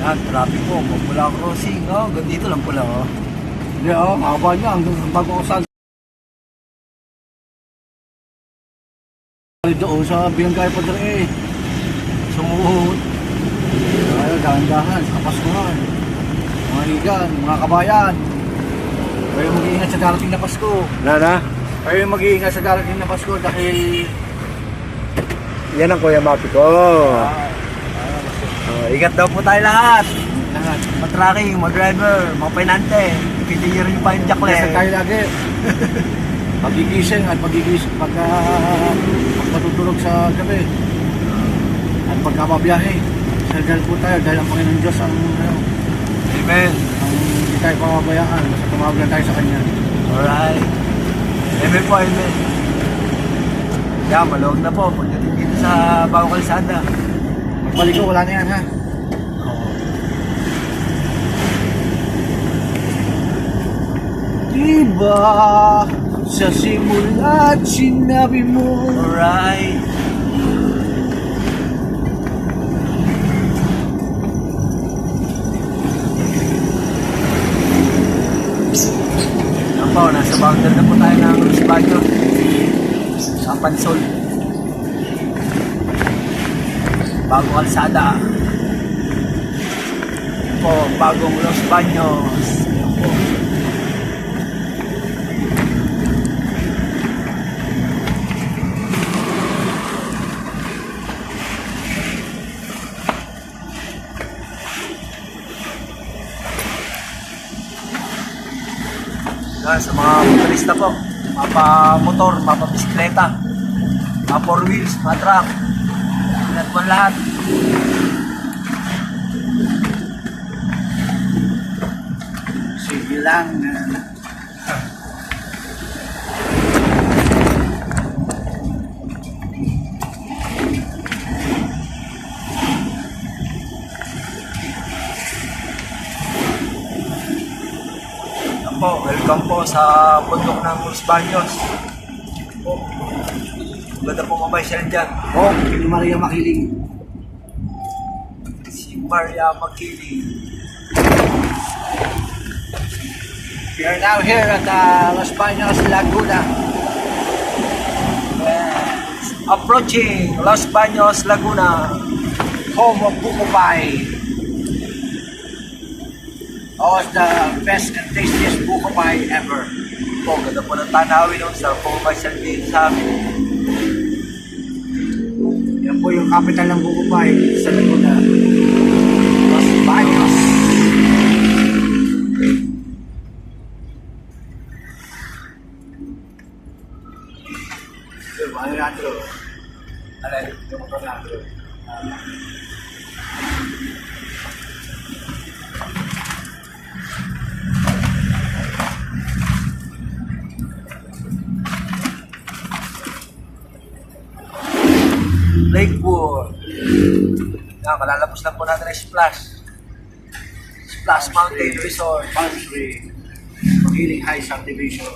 Yan, traffic po. Mula crossing. Oh, dito lang pala, oh. Hindi, haba niya. Hanggang bago ko saan. Doon sa Bilangay pa dere sumuhod. Ay, dahan-dahan sa Kapaskuhan. Mga higan, mga kabayan. Kayo mag-iingat sa darating na Pasko. Kayo mag-iingat sa darating na Pasko dahil Yan ang Kuya Mapi ko. Ingat daw po tayo lahat. Matracking, mag-driver, mga pinante. Pilihan nyo pa yung jacklet. Kasi tayo lagi. Pagigising at pagka matutulog sa gabi. At pagka mabiyahe. Sadal po tayo dahil ang Panginoon Diyos ang Amen. hindi tayo pamabayaan. Basta tumawag lang tayo sa Kanya. Alright. Amen po, amen. Yeah, maluwag na po. Pagdating dito sa Bagong Kalsada. Magbalik ko, wala na yan ha. Diba sa simula't sinabi mo Alright. Yan po, nasa boundary na po tayo ng Los Baños sa Pansol. Bagong Kalsada. Yan po, bagong Los Baños. Yan po. Sa mga motorista po, mapa-motor, mapa-bisikleta, mga 4 wheels, mga truck, ingat po lahat. sige lang. Po, welcome po sa bundok ng Los Baños. Ganda po mabaysyal dyan. Kay Maria Makiling. Si Maria Makiling. We are now here at Los Baños, Laguna. Approaching Los Baños, Laguna. Home of Bukupay. Oh, it's the best and tastiest Bukupay ever. Po, ganda po ng tanawin sa pumabaysyal dito sa amin. Yan po yung capital ng Bukupay sa Laguna. Los Baños. Ano natin? Alay, yung motor natin. Lakewood. Yan, malalapos lang po natin ang Splash Mountain Resort. Palm Springs. Magiling High Subdivision.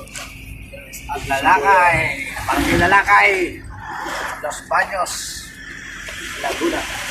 Ang lalakay. Parang yung lalakay. Los Baños. Laguna.